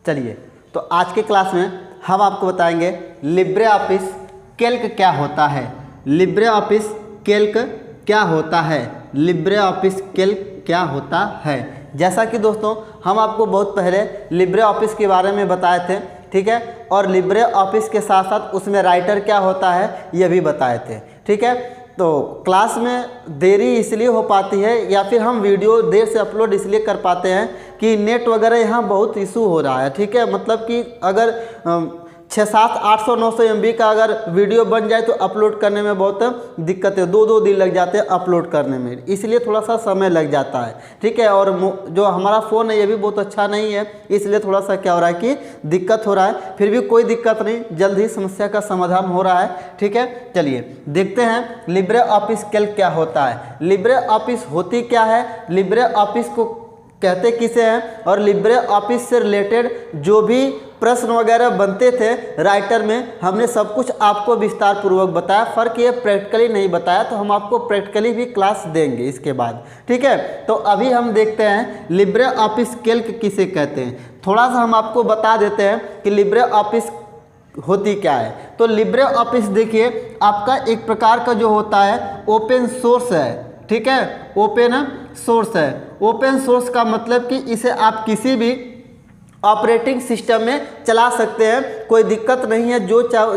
चलिए, तो आज के क्लास में हम आपको बताएंगे लिब्रे ऑफिस कैल्क क्या होता है। लिब्रे ऑफिस कैल्क क्या होता है, लिब्रे ऑफिस कैल्क क्या होता है। जैसा कि दोस्तों हम आपको बहुत पहले लिब्रे ऑफिस के बारे में बताए थे, ठीक है, और लिब्रे ऑफिस के साथ साथ उसमें राइटर क्या होता है ये भी बताए थे, ठीक है। तो क्लास में देरी इसलिए हो पाती है या फिर हम वीडियो देर से अपलोड इसलिए कर पाते हैं कि नेट वगैरह यहाँ बहुत इशू हो रहा है, ठीक है। मतलब कि अगर 600, 800, 900 MB का अगर वीडियो बन जाए तो अपलोड करने में बहुत दिक्कत है, 2 दिन लग जाते हैं अपलोड करने में, इसलिए थोड़ा सा समय लग जाता है, ठीक है। और जो हमारा फ़ोन है ये भी बहुत अच्छा नहीं है, इसलिए थोड़ा सा क्या हो रहा है कि दिक्कत हो रहा है। फिर भी कोई दिक्कत नहीं, जल्द ही समस्या का समाधान हो रहा है, ठीक है। चलिए देखते हैं लिब्रे ऑफिस कैल्क क्या होता है। लिब्रे ऑफिस होती क्या है, लिब्रे ऑफिस को कहते किसे हैं, और लिब्रे ऑफिस से रिलेटेड जो भी प्रश्न वगैरह बनते थे राइटर में, हमने सब कुछ आपको विस्तार पूर्वक बताया। फ़र्क ये प्रैक्टिकली नहीं बताया, तो हम आपको प्रैक्टिकली भी क्लास देंगे इसके बाद, ठीक है। तो अभी हम देखते हैं लिब्रे ऑफिस कैल्क किसे कहते हैं। थोड़ा सा हम आपको बता देते हैं कि लिब्रे ऑफिस होती क्या है। तो लिब्रे ऑफिस देखिए आपका एक प्रकार का जो होता है ओपन सोर्स है, ठीक है, ओपन सोर्स है। ओपन सोर्स का मतलब कि इसे आप किसी भी ऑपरेटिंग सिस्टम में चला सकते हैं, कोई दिक्कत नहीं है।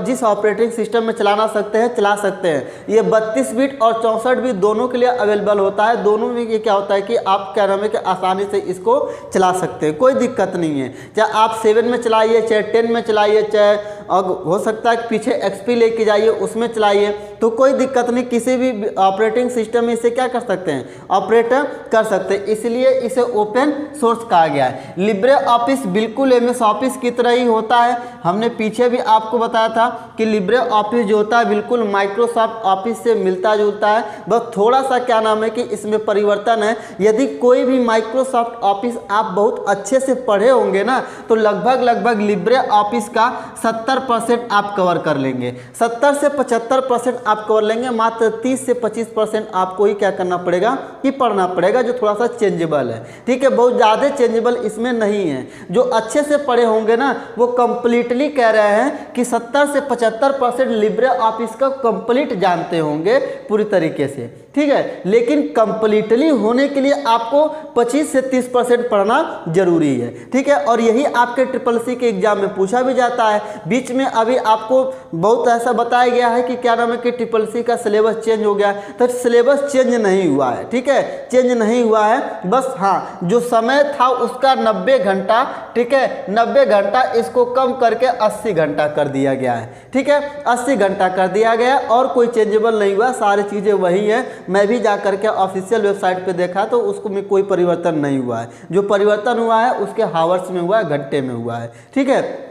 जिस ऑपरेटिंग सिस्टम में चलाना सकते हैं चला सकते हैं। ये 32 बिट और 64 बिट दोनों के लिए अवेलेबल होता है। दोनों में ये क्या होता है कि आप क्या नाम है कि आसानी से इसको चला सकते हैं, कोई दिक्कत नहीं है। चाहे आप 7 में चलाइए, चाहे 10 में चलाइए, चाहे हो सकता है कि पीछे XP लेके जाइए उसमें चलाइए, तो कोई दिक्कत नहीं। किसी भी ऑपरेटिंग सिस्टम में इसे क्या कर सकते हैं, ऑपरेट कर सकते हैं, इसलिए इसे ओपन सोर्स कहा गया है। लिब्रे ऑफिस बिल्कुल MS ऑफिस की तरह ही होता है। हमने पीछे भी आपको बताया था कि लिब्रे ऑफिस जो होता है बिल्कुल माइक्रोसॉफ्ट ऑफिस से मिलता जुलता है, बस थोड़ा सा क्या नाम है कि इसमें परिवर्तन है। यदि कोई भी माइक्रोसॉफ्ट ऑफिस आप बहुत अच्छे से पढ़े होंगे ना, तो लगभग लिब्रे ऑफिस का 70% आप कवर कर लेंगे, 70 से 75% आप कवर लेंगे। मात्र 30 से 25% आपको ही क्या करना पड़ेगा कि पढ़ना पड़ेगा, जो थोड़ा सा चेंजेबल है, ठीक है। बहुत ज़्यादा चेंजेबल इसमें नहीं है। जो अच्छे से पढ़े होंगे ना वो कंप्लीटली कह रहे हैं कि 70 से 75% लिब्रे ऑफिस का कंप्लीट जानते होंगे पूरी तरीके से, ठीक है। लेकिन कंप्लीटली होने के लिए आपको 25 से 30% पढ़ना जरूरी है, ठीक है। और यही आपके SSC के एग्जाम में पूछा भी जाता है। बीच में अभी आपको बहुत ऐसा बताया गया है कि क्या नाम है कि SSC का सिलेबस चेंज हो गया, तो सिलेबस चेंज नहीं हुआ है, ठीक है, चेंज नहीं हुआ है। बस हाँ, जो समय था उसका 90 घंटा, ठीक है, 90 घंटा इसको कम करके 80 घंटा कर दिया गया है, ठीक है, 80 घंटा कर दिया गया और कोई चेंजेबल नहीं हुआ, सारी चीज़ें वही है। मैं भी जा करके ऑफिशियल वेबसाइट पे देखा तो उसको में कोई परिवर्तन नहीं हुआ है। जो परिवर्तन हुआ है उसके हावर्स में हुआ है, घंटे में हुआ है, ठीक है।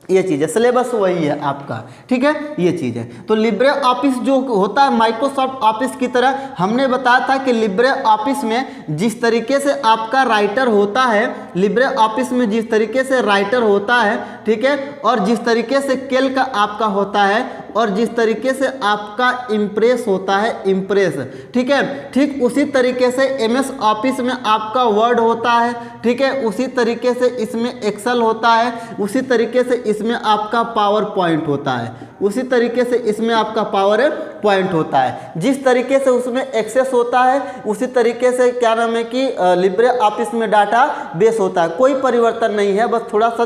ये चीज़ है, सिलेबस वही है आपका, ठीक है, ये चीज़ है। तो लिब्रे ऑफिस जो होता है माइक्रोसॉफ्ट ऑफिस की तरह, हमने बताया था कि लिब्रे ऑफिस में जिस तरीके से आपका राइटर होता है, लिब्रे ऑफिस में जिस तरीके से राइटर होता है, ठीक है, और जिस तरीके से कैल्क आपका होता है, और जिस तरीके से आपका इम्प्रेस होता है, इम्प्रेस, ठीक है, ठीक उसी तरीके से MS ऑफिस में आपका वर्ड होता है, ठीक है, उसी तरीके से इसमें एक्सेल होता है, उसी तरीके से इसमें आपका पावर पॉइंट होता है, उसी तरीके से इसमें आपका पावर पॉइंट होता है। जिस तरीके से उसमें एक्सेस होता है उसी तरीके से क्या नाम है कि लिब्रे ऑफिस में डाटा बेस होता है। कोई परिवर्तन नहीं है, बस थोड़ा सा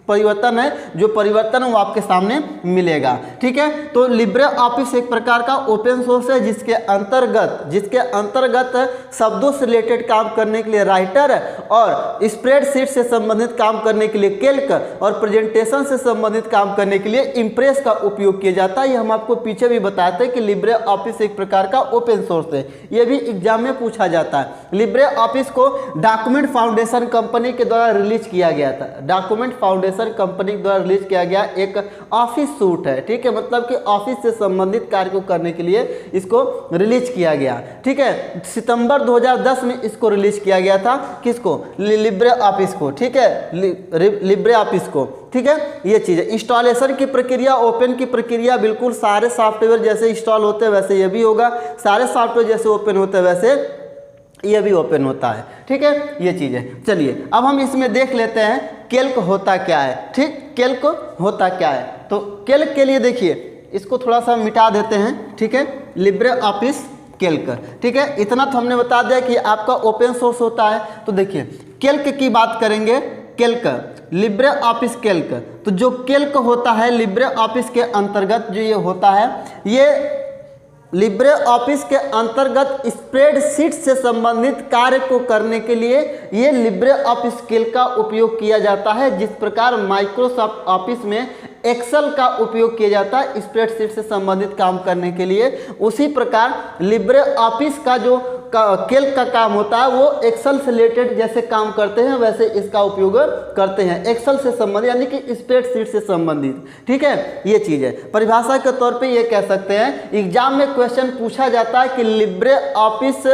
परिवर्तन है, जो परिवर्तन वो आपके सामने मिलेगा, ठीक है। तो लिब्रे ऑफिस एक प्रकार का ओपन सोर्स है जिसके अंतर्गत शब्दों से रिलेटेड काम करने के लिए राइटर, और स्प्रेडशीट से संबंधित काम करने के लिए कैल्क, और प्रेजेंटेशन से संबंधित काम करने के लिए इम्प्रेस का उपयोग किया जाता है। ये हम आपको पीछे भी बताए थे कि लिब्रे ऑफिस एक प्रकार का ओपन सोर्स है, ये भी एग्जाम में पूछा जाता है। लिब्रे ऑफिस को डॉक्यूमेंट फाउंडेशन कंपनी के द्वारा रिलीज किया गया था। डॉक्यूमेंट फाउंडेशन कंपनी द्वारा रिलीज किया गया एक ऑफिस सूट है, ठीक है, मतलब कि ऑफिस से संबंधित कार्य को करने के लिए इसको रिलीज किया गया, ठीक है। सितंबर 2010 में इसको रिलीज किया गया था, किसको, लिब्रे ऑफिस को, ठीक है, लिब्रे ऑफिस को, ठीक है। ये चीज़ है। इंस्टॉलेशन की प्रक्रिया, ओपन की प्रक्रिया बिल्कुल सारे सॉफ्टवेयर जैसे इंस्टॉल होते हैं वैसे ये भी होगा, सारे सॉफ्टवेयर जैसे ओपन होते हैं वैसे ये भी ओपन होता है। ठीक है, ये चीज़ है। चलिए अब हम इसमें देख लेते हैं कैल्क होता क्या है। ठीक, कैल्क होता क्या है। तो कैल्क के लिए देखिए, इसको थोड़ा सा मिटा देते हैं। ठीक है, लिब्रे ऑफिस कैल्क। ठीक है, इतना तो हमने बता दिया कि आपका ओपन सोर्स होता है। तो देखिए कैल्क की बात करेंगे, कैल्क लिब्रे ऑफिस कैल्क। तो जो कैल्क होता है लिब्रे ऑफिस के अंतर्गत जो ये होता है, ये लिब्रे ऑफिस के अंतर्गत स्प्रेडशीट से संबंधित कार्य को करने के लिए ये लिब्रे ऑफिस कैल्क का उपयोग किया जाता है। जिस प्रकार माइक्रोसॉफ्ट ऑफिस में एक्सेल का उपयोग किया जाता है स्प्रेडशीट से संबंधित काम करने के लिए, उसी प्रकार लिब्रे ऑफिस का जो कैल्क का काम होता है वो एक्सेल से रिलेटेड जैसे काम करते हैं वैसे इसका उपयोग करते हैं, एक्सेल से संबंधित यानी कि स्प्रेडशीट से संबंधित। ठीक है, ये चीज़ है। परिभाषा के तौर पे ये कह सकते हैं, एग्जाम में क्वेश्चन पूछा जाता है कि लिब्रे ऑफिस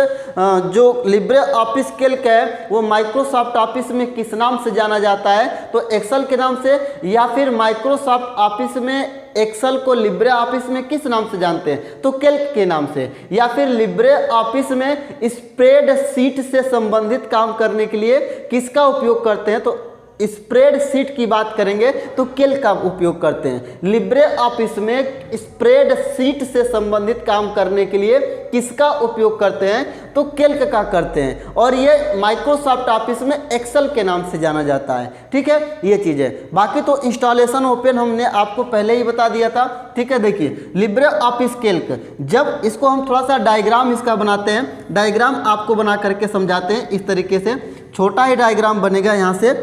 जो लिब्रे ऑफिस कैल्क है वो माइक्रोसॉफ्ट ऑफिस में किस नाम से जाना जाता है, तो एक्सेल के नाम से, या फिर माइक्रोसॉफ्ट ऑफिस में एक्सेल को लिब्रे ऑफिस में किस नाम से जानते हैं, तो कैल्क के नाम से, या फिर लिब्रे ऑफिस में स्प्रेडशीट से संबंधित काम करने के लिए किसका उपयोग करते हैं, तो स्प्रेडशीट की बात करेंगे तो कैल्क का उपयोग करते हैं। लिब्रे ऑफिस में स्प्रेडशीट से संबंधित काम करने के लिए किसका उपयोग करते हैं, तो कैल्क का करते हैं, और ये माइक्रोसॉफ्ट ऑफिस में एक्सेल के नाम से जाना जाता है। ठीक है, ये चीज़ है। बाकी तो इंस्टॉलेशन ओपन हमने आपको पहले ही बता दिया था। ठीक है, देखिए लिब्रे ऑफिस कैल्क, जब इसको हम थोड़ा सा डायग्राम इसका बनाते हैं, डायग्राम आपको बना करके समझाते हैं। इस तरीके से छोटा ही डायग्राम बनेगा यहाँ से।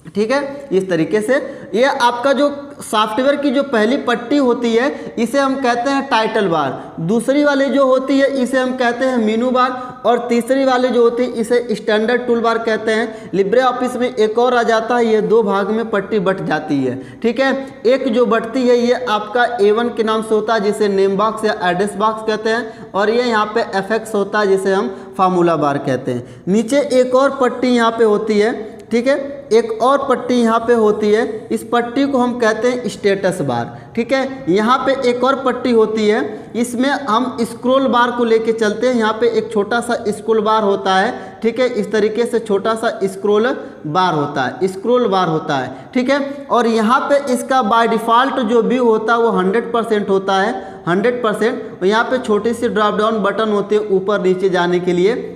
ठीक है, इस तरीके से ये आपका जो सॉफ्टवेयर की जो पहली पट्टी होती है इसे हम कहते हैं टाइटल बार, दूसरी वाली जो होती है इसे हम कहते हैं मेनू बार, और तीसरी वाली जो होती है इसे स्टैंडर्ड टूल बार कहते हैं। लिब्रे ऑफिस में एक और आ जाता है, ये दो भाग में पट्टी बट जाती है। ठीक है, एक जो बटती है ये आपका A1 के नाम से होता है जिसे नेम बॉक्स या एड्रेस बॉक्स कहते हैं, और ये यहाँ पे FX होता है जिसे हम फार्मूला बार कहते हैं। नीचे एक और पट्टी यहाँ पे होती है। ठीक है, एक और पट्टी यहाँ पे होती है, इस पट्टी को हम कहते हैं स्टेटस बार। ठीक है, यहाँ पे एक और पट्टी होती है, इसमें हम स्क्रॉल बार को लेके चलते हैं। यहाँ पे एक छोटा सा स्क्रॉल बार होता है। ठीक है, इस तरीके से छोटा सा स्क्रॉल बार होता है, स्क्रॉल बार होता है। ठीक है, और यहाँ पे इसका बाय डिफ़ॉल्ट जो व्यू होता है वो 100% होता है, 100%। और यहाँ पे छोटी सी ड्रॉप डाउन बटन होती है ऊपर नीचे जाने के लिए,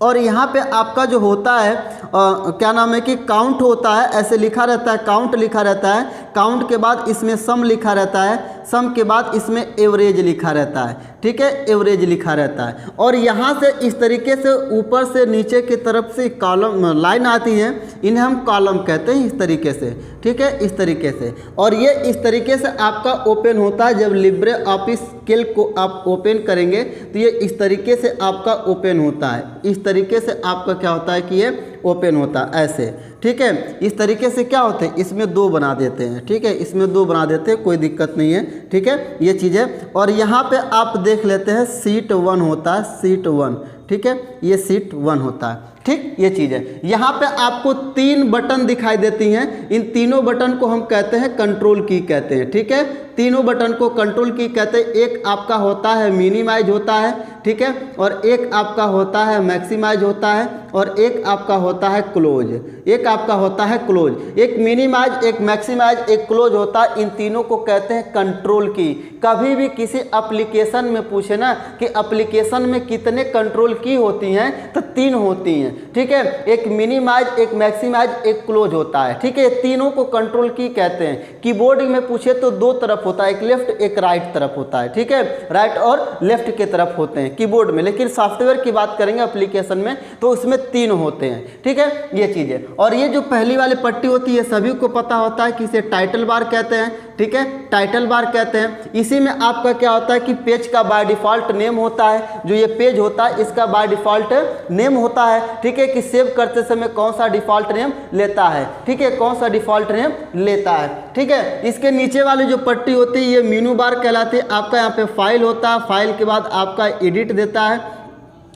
और यहाँ पे आपका जो होता है क्या नाम है कि काउंट होता है, ऐसे लिखा रहता है, काउंट लिखा रहता है। काउंट के बाद इसमें सम लिखा रहता है, सम के बाद इसमें एवरेज लिखा रहता है। ठीक है, एवरेज लिखा रहता है। और यहाँ से इस तरीके से ऊपर से नीचे की तरफ से कॉलम लाइन आती है, इन्हें हम कॉलम कहते हैं, इस तरीके से। ठीक है, इस तरीके से, और ये इस तरीके से आपका ओपन होता है। जब लिब्रे ऑफिस कैल्क को आप ओपन करेंगे तो ये इस तरीके से आपका ओपन होता है, इस तरीके से आपका क्या होता है कि ये ओपन होता है ऐसे। ठीक है, इस तरीके से क्या होते हैं, इसमें दो बना देते हैं। ठीक है, इसमें दो बना देते हैं, कोई दिक्कत नहीं है। ठीक है, ये चीज़ है। और यहाँ पे आप देख लेते हैं शीट 1 होता है, शीट 1। ठीक है, ये शीट 1 होता है। ठीक, ये चीज़ है। यहाँ पे आपको 3 बटन दिखाई देती हैं, इन तीनों बटन को हम कहते हैं कंट्रोल की कहते हैं। ठीक है, तीनों बटन को कंट्रोल की कहते हैं। एक आपका होता है मिनिमाइज होता है, ठीक है, और एक आपका होता है मैक्सिमाइज होता है, और एक आपका होता है क्लोज, एक आपका होता है क्लोज। एक मिनिमाइज, एक मैक्सिमाइज, एक क्लोज होता है। इन तीनों को कहते हैं कंट्रोल की। कभी भी किसी एप्लीकेशन में पूछे ना कि एप्लीकेशन में कितने कंट्रोल की होती हैं, तो 3 होती हैं। ठीक है, एक मिनिमाइज, एक मैक्सिमाइज, एक क्लोज होता है। ठीक है, तीनों को कंट्रोल की कहते हैं। कीबोर्ड में पूछे तो 2 तरफ होता है, एक लेफ्ट एक राइट तरफ होता है। ठीक है, राइट और लेफ्ट के तरफ होते हैं कीबोर्ड में, लेकिन सॉफ्टवेयर की बात करेंगे एप्लीकेशन में तो उसमें 3 होते हैं। ठीक है, ये चीज़ है। और ये जो पहली वाली पट्टी होती है सभी को पता होता है कि इसे टाइटल बार कहते हैं। ठीक है, टाइटल बार कहते हैं। इसी में आपका क्या होता है कि पेज का बाय डिफ़ॉल्ट नेम होता है, जो ये पेज होता है इसका बाय डिफ़ॉल्ट नेम होता है। ठीक है, कि सेव करते समय कौन सा डिफ़ॉल्ट नेम लेता है। ठीक है, कौन सा डिफ़ॉल्ट नेम लेता है। ठीक है, इसके नीचे वाली जो पट्टी होती है ये मेनू बार कहलाती है। आपका यहाँ पे फाइल होता है, फाइल के बाद आपका एडिट देता है,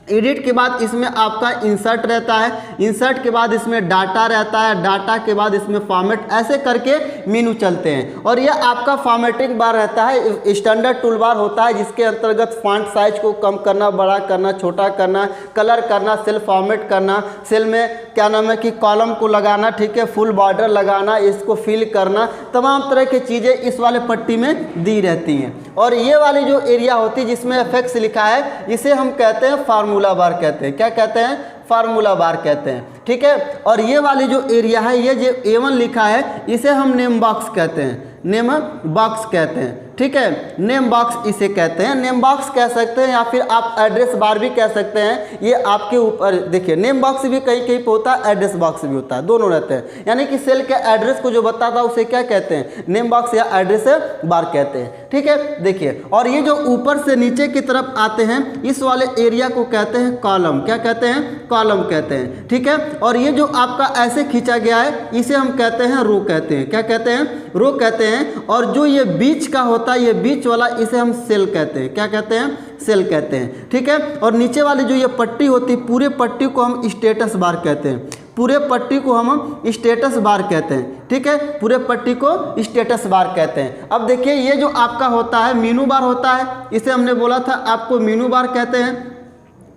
एडिट के बाद इसमें आपका इंसर्ट रहता है, इंसर्ट के बाद इसमें डाटा रहता है, डाटा के बाद इसमें फॉर्मेट, ऐसे करके मेनू चलते हैं। और यह आपका फॉर्मेटिंग बार रहता है, स्टैंडर्ड टूल बार होता है जिसके अंतर्गत फॉन्ट साइज को कम करना, बड़ा करना, छोटा करना, कलर करना, सेल फॉर्मेट करना, सेल में क्या नाम है कि कॉलम को लगाना, ठीक है, फुल बॉर्डर लगाना, इसको फिल करना, तमाम तरह की चीज़ें इस वाले पट्टी में दी रहती हैं। और ये वाली जो एरिया होती है जिसमें एफेक्ट्स लिखा है, इसे हम कहते हैं फार्मूला बार कहते हैं। क्या कहते हैं? फार्मूला बार कहते हैं, ठीक है। और ये वाली जो एरिया है, ये जो A1 लिखा है, इसे हम नेम बॉक्स कहते हैं, नेम बॉक्स कहते हैं, ठीक है, नेम बॉक्स इसे कहते हैं, नेम बॉक्स कह सकते हैं या फिर आप एड्रेस बार भी कह सकते हैं। ये आपके ऊपर, देखिए नेम बॉक्स भी कहीं कहीं पे होता है, एड्रेस बॉक्स भी होता है, दोनों रहते हैं। यानी कि सेल के एड्रेस को जो बताता है उसे क्या कहते हैं? नेम बॉक्स या एड्रेस बार कहते हैं, ठीक है। देखिए, और ये जो ऊपर से नीचे की तरफ आते हैं, इस वाले एरिया को कहते हैं कॉलम। क्या कहते हैं? कॉलम कहते हैं, ठीक है। और ये जो आपका ऐसे खींचा गया है, इसे हम कहते हैं रो कहते हैं। क्या कहते हैं? रो कहते हैं। और जो ये बीच का होता है, ये बीच वाला, इसे हम सेल कहते हैं। क्या कहते हैं? सेल कहते हैं, ठीक है। और नीचे वाली जो ये पट्टी होती है, पूरे पट्टी को हम स्टेटस बार कहते हैं, पूरे पट्टी को हम स्टेटस बार कहते हैं, ठीक है, पूरे पट्टी को स्टेटस बार कहते हैं। अब देखिए, ये जो आपका होता है मेनू बार होता है, इसे हमने बोला था आपको मेनू बार कहते हैं,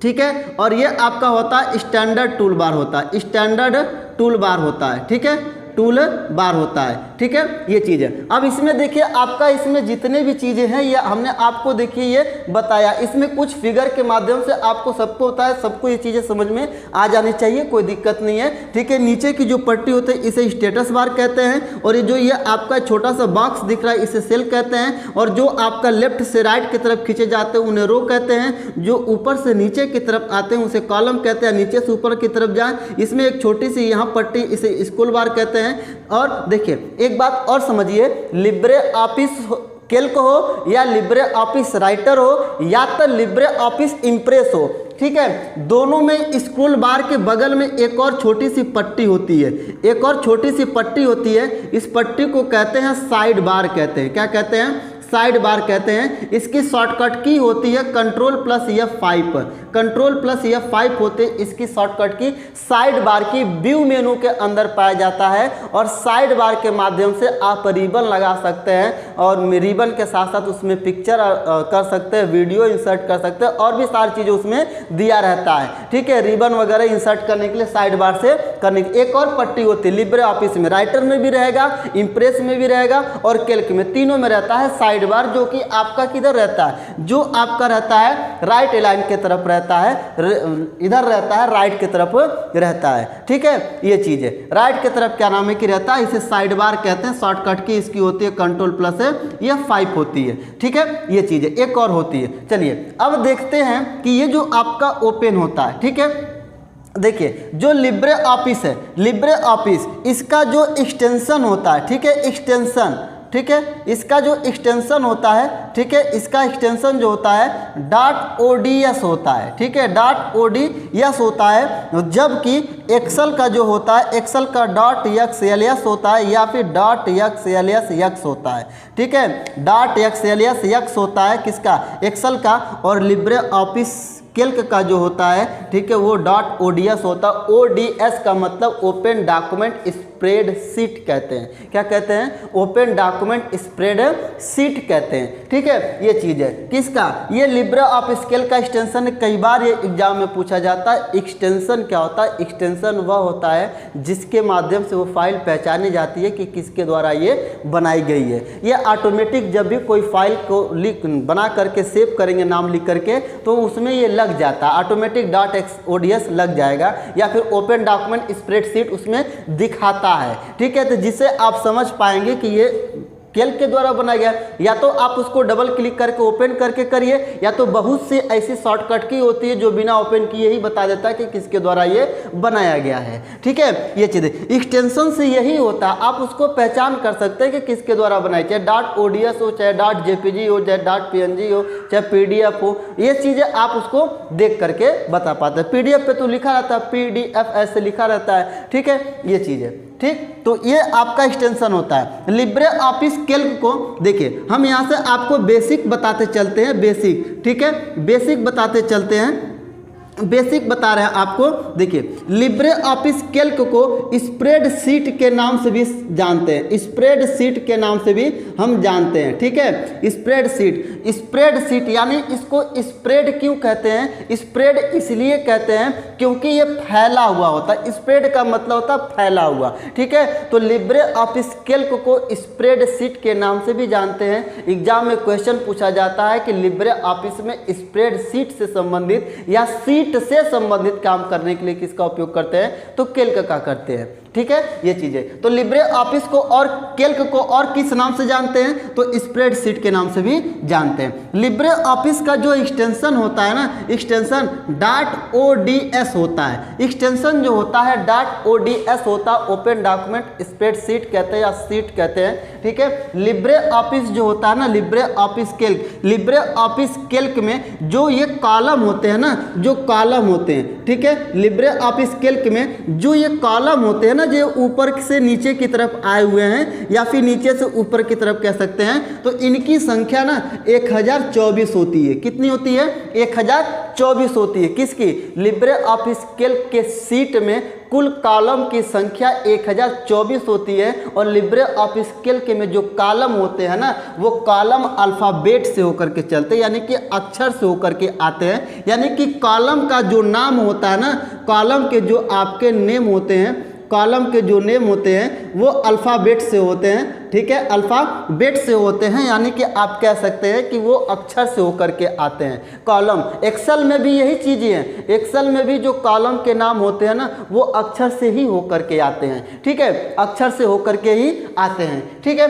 ठीक है। और ये आपका होता है स्टैंडर्ड टूल बार होता है, स्टैंडर्ड टूल बार होता है, ठीक है, टूल बार होता है, ठीक है, ये चीज़ है। अब इसमें देखिए आपका, इसमें जितने भी चीज़ें हैं ये हमने आपको देखिए ये बताया, इसमें कुछ फिगर के माध्यम से आपको सबको होता है, सबको ये चीज़ें समझ में आ जानी चाहिए, कोई दिक्कत नहीं है, ठीक है। नीचे की जो पट्टी होती है इसे स्टेटस बार कहते हैं, और ये जो ये आपका छोटा सा बॉक्स दिख रहा है इसे सेल कहते हैं, और जो आपका लेफ्ट से राइट की तरफ खींचे जाते हैं उन्हें रो कहते हैं, जो ऊपर से नीचे की तरफ आते हैं उसे कॉलम कहते हैं, नीचे से ऊपर की तरफ जाए इसमें एक छोटी सी यहाँ पट्टी, इसे स्क्रॉल बार कहते हैं। और देखिए एक बात और समझिए, लिब्रे ऑफिस कैल्क हो या लिब्रे ऑफिस राइटर हो या तो लिब्रे ऑफिस इम्प्रेस हो, ठीक है, दोनों में स्क्रॉल बार के बगल में एक और छोटी सी पट्टी होती है, एक और छोटी सी पट्टी होती है, इस पट्टी को कहते हैं साइड बार कहते हैं। क्या कहते हैं? साइड बार कहते हैं। इसकी शॉर्टकट की होती है Ctrl+F5, Ctrl+F5 होते इसकी शॉर्टकट की। साइड बार की व्यू मेनू के अंदर पाया जाता है, और साइड बार के माध्यम से आप रिबन लगा सकते हैं, और रिबन के साथ साथ उसमें पिक्चर कर सकते हैं, वीडियो इंसर्ट कर सकते हैं, और भी सारी चीज़ें उसमें दिया रहता है, ठीक है। रिबन वगैरह इंसर्ट करने के लिए साइड बार से करने की एक और पट्टी होती है लिब्रे ऑफिस में, राइटर में भी रहेगा, इम्प्रेस में भी रहेगा, और कैल्क में, तीनों में रहता है साइड बार, जो कि आपका किधर रहता है? जो आपका रहता है राइट लाइन की तरफ रहता है, इधर रहता है, राइट की तरफ रहता है, ठीक है, ये चीज है। राइट की तरफ क्या नाम है कि रहता है, इसे साइड बार कहते हैं। शॉर्टकट की इसकी होती है Ctrl+F5 होती है, ठीक है, ये चीज है। एक और होती है, चलिए अब देखते हैं कि ये जो आपका ओपन होता है, ठीक है, देखिए जो लिब्रे ऑफिस है, लिब्रे ऑफिस इसका जो एक्सटेंशन होता है, ठीक है, एक्सटेंशन, ठीक है, इसका जो एक्सटेंशन होता है, ठीक है, इसका एक्सटेंशन जो होता है .ods होता है, ठीक है, .ods होता है, जबकि एक्सेल का जो होता है, एक्सेल का .xls होता है या फिर .xlsx होता है, ठीक है, .xlsx होता है किसका? एक्सेल का। और लिब्रे ऑफिस कैल्क का जो होता है, ठीक है, वो .ods होता है। ods का मतलब ओपन डॉक्यूमेंट स्प्रेड शीट कहते हैं। क्या कहते हैं? ओपन डॉक्यूमेंट स्प्रेड शीट कहते हैं, ठीक है, ये चीज़ है किसका? ये लिब्रे ऑफिस कैल्क का एक्सटेंशन। कई बार ये एग्जाम में पूछा जाता है, एक्सटेंशन क्या होता है? एक्सटेंशन वह होता है जिसके माध्यम से वो फाइल पहचानी जाती है कि किसके द्वारा ये बनाई गई है। ये ऑटोमेटिक जब भी कोई फाइल को लिख बना करके सेव करेंगे नाम लिख करके, तो उसमें ये लग जाता है, ऑटोमेटिक .ods लग जाएगा, या फिर ओपन डॉक्यूमेंट स्प्रेडशीट उसमें दिखाता है, ठीक है। तो जिसे आप समझ पाएंगे कि ये कैल्क के द्वारा बनाया गया, या तो आप उसको डबल क्लिक करके ओपन करके करिए, या तो बहुत सी ऐसी शॉर्टकट की होती है जो बिना ओपन किए ही बता देता है कि किसके द्वारा ये बनाया गया है, ठीक है, ये चीज़। एक्सटेंशन से यही होता है, आप उसको पहचान कर सकते हैं कि किसके द्वारा बनाया, चाहे .ods हो, चाहे .jpg हो, चाहे .png हो, चाहे PDF हो, ये चीज़ें आप उसको देख करके बता पाते हैं। PDF पे तो लिखा रहता है, PDF ऐसे लिखा रहता है, ठीक है, ये चीज़ है, ठीक। तो ये आपका एक्सटेंशन होता है। लिब्रे ऑफिस कैल्क को देखिए, हम यहाँ से आपको बेसिक बताते चलते हैं, बेसिक, ठीक है, बेसिक बताते चलते हैं। बेसिक बता रहे हैं आपको। देखिए लिब्रे ऑफिस कैल्क को स्प्रेडशीट के नाम से भी जानते हैं, स्प्रेडशीट के नाम से भी हम जानते हैं, ठीक है। स्प्रेडशीट यानी इसको स्प्रेड क्यों कहते हैं? स्प्रेड इसलिए कहते हैं क्योंकि ये फैला हुआ होता है। स्प्रेड का मतलब होता है फैला हुआ, ठीक है। तो लिब्रे ऑफिस कैल्क को स्प्रेडशीट के नाम से भी जानते हैं। एग्जाम में क्वेश्चन पूछा जाता है कि लिब्रे ऑफिस में स्प्रेडशीट से संबंधित या सीट से संबंधित काम करने के लिए किसका उपयोग करते हैं? तो कैल्क का करते हैं, ठीक है। ये चीजें तो लिब्रे ऑफिस को और कैल्क को और किस नाम से जानते हैं? तो स्प्रेडशीट के नाम से भी जानते हैं। लिब्रे ऑफिस का जो एक्सटेंशन होता है ना, एक्सटेंशन .ods होता है। एक्सटेंशन जो होता है .ods होता है, ओपन डॉक्यूमेंट स्प्रेडशीट कहते हैं या सीट कहते हैं, ठीक है। लिब्रे ऑफिस जो होता है ना, Libre office Calc, Libre office Calc में जो ये कॉलम होते हैं ना, जो कॉलम होते हैं, ठीक है। लिब्रे ऑफिस कैल्क में जो ये कॉलम होते हैं ना, जो ऊपर से नीचे की तरफ आए हुए हैं या फिर नीचे से ऊपर की तरफ कह सकते हैं, तो इनकी संख्या ना 1024 होती है। कितनी होती है? 1024 होती है। किसकी? लिब्रे ऑफिस कैल्क के सीट में कुल कॉलम की संख्या 1024 होती है। और लिब्रे ऑफिस कैल्क में जो कॉलम होते हैं ना, वो कॉलम अल्फ़ाबेट से होकर के चलते हैं, यानी कि अक्षर से होकर के आते हैं। यानी कि कॉलम का जो नाम होता है ना, कॉलम के जो आपके नेम होते हैं, कॉलम के जो नेम होते हैं वो अल्फ़ाबेट से होते हैं, ठीक है। अल्फ़ाबेट से होते हैं, यानी कि आप कह सकते हैं कि वो अक्षर से होकर के आते हैं कॉलम। एक्सेल में भी यही चीज़ें हैं। एक्सेल में भी जो कॉलम के नाम होते हैं ना, वो अक्षर से ही होकर के आते हैं, ठीक है। अक्षर से होकर के ही आते हैं, ठीक है।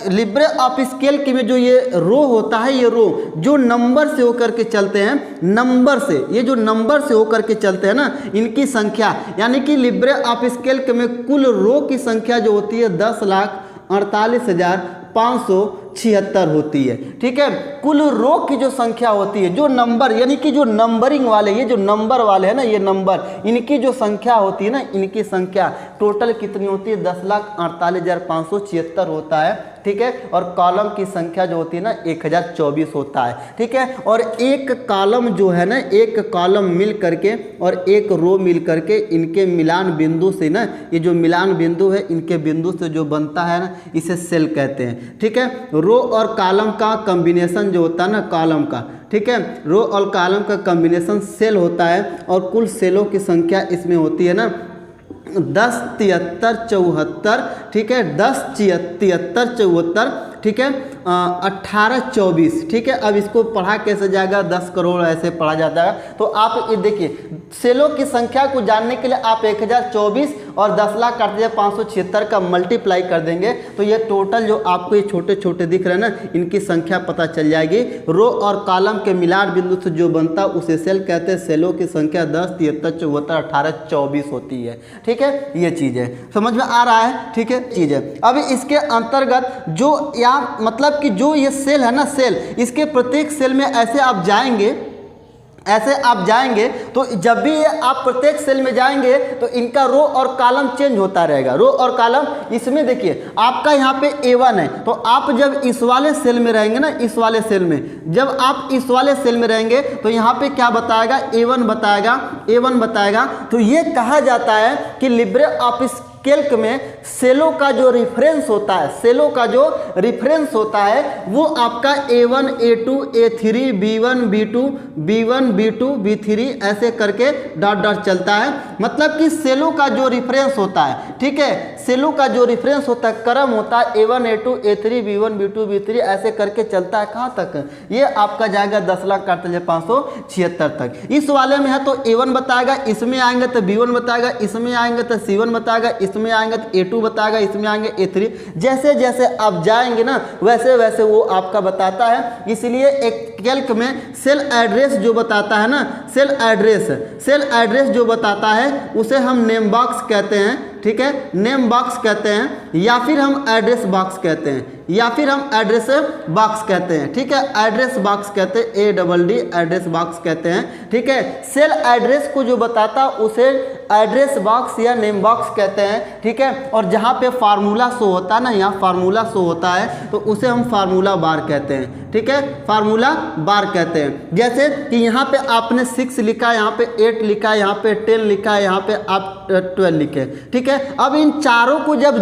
लिब्रे ऑफिस कैल्क में जो ये रो होता है, ये रो जो नंबर से होकर के चलते हैं, नंबर से, ये जो नंबर से होकर के चलते हैं ना, इनकी संख्या, यानी कि लिब्रे ऑफिस कैल्क में कुल रो की संख्या जो होती है 10,48,576 होती है, ठीक है। कुल रो की जो संख्या होती है, जो नंबर यानी कि जो नंबरिंग वाले, ये जो नंबर वाले हैं ना, ये नंबर, इनकी जो संख्या होती है ना, इनकी संख्या टोटल कितनी होती है? 10,48,576 होता है, ठीक है। और कॉलम की संख्या जो होती है ना 1024 होता है, ठीक है। और एक कॉलम जो है ना, एक कॉलम मिल करके और एक रो मिल करके, इनके मिलान बिंदु से ना, ये जो मिलान बिंदु है, इनके बिंदु से जो बनता है ना, इसे सेल कहते हैं, ठीक है। रो और कॉलम का कॉम्बिनेशन जो होता है ना, कॉलम का, ठीक है, रो और कॉलम का कॉम्बिनेशन सेल होता है। और कुल सेलों की संख्या इसमें होती है ना 10, 73, 74, ठीक है। 10, 73, 74, ठीक है। 18, 24, ठीक है। अब इसको पढ़ा कैसे जाएगा? 10 करोड़ ऐसे पढ़ा जाता है। तो आप ये देखिए, सेलों की संख्या को जानने के लिए आप 1024 और 10,48,576 का मल्टीप्लाई कर देंगे, तो ये टोटल जो आपको ये छोटे छोटे दिख रहे हैं ना, इनकी संख्या पता चल जाएगी। रो और कॉलम के मिलान बिंदु से जो बनता है उसे सेल कहते हैं। सेलों की संख्या 10, 73, 74, 18, 24 होती है, ठीक है। ये चीज़ है, समझ में आ रहा है, ठीक है। चीज़ है। अब इसके अंतर्गत जो यहाँ मतलब कि जो ये सेल है ना, सेल, इसके प्रत्येक सेल में ऐसे आप जाएंगे, तो जब भी आप प्रत्येक सेल में जाएंगे तो इनका रो और कॉलम चेंज होता रहेगा। रो और कॉलम, इसमें देखिए आपका यहाँ पे A1 है, तो आप जब इस वाले सेल में रहेंगे ना, इस वाले सेल में जब आप इस वाले सेल में रहेंगे तो यहाँ पे क्या बताएगा? A1 बताएगा। तो ये कहा जाता है कि लिब्रे ऑफिस कैल्क में सेलों का जो रिफरेंस होता है, सेलों का जो रिफरेंस होता है वो आपका A1, A2, A3, B1, B2, B1, B2, B3 ऐसे करके डॉट डॉट चलता है। मतलब कि सेलों का जो रिफरेंस होता है, ठीक है, सेलों का जो रिफरेंस होता है, क्रम होता है A1, A2, A3, B1, B2, B3 ऐसे करके चलता है। कहाँ तक? ये आपका जाएगा 10,48,576 तक। इस वाले में है तो A1 बताएगा, इसमें आएंगे तो B1 बताएगा, इसमें आएंगे तो C1 बताएगा, इसमें आएंगे तो A2 बताएगा, इसमें आएंगे A3। जैसे जैसे आप जाएंगे ना, वैसे वैसे वो आपका बताता है। इसलिए एक कैल्क में सेल एड्रेस जो बताता है ना, सेल एड्रेस जो बताता है उसे हम नेम बॉक्स कहते हैं, ठीक है, नेम बॉक्स कहते हैं, या फिर हम एड्रेस बॉक्स कहते हैं, या फिर हम एड्रेस बॉक्स कहते हैं, ठीक है, एड्रेस बॉक्स कहते हैं, ADD एड्रेस बॉक्स कहते हैं, ठीक है। सेल एड्रेस को जो बताता उसे एड्रेस बॉक्स या नेम बॉक्स कहते हैं, ठीक है। और जहाँ पे फार्मूला शो होता है ना, यहाँ फार्मूला शो होता है तो उसे हम फार्मूला बार कहते हैं, ठीक है, फार्मूला बार कहते हैं। जैसे कि यहाँ पे आपने 6 लिखा है, यहाँ पे 8 लिखा है, यहाँ पे 10 लिखा है, यहाँ पे आप 12 लिखे, ठीक है। अब इन चारों को जब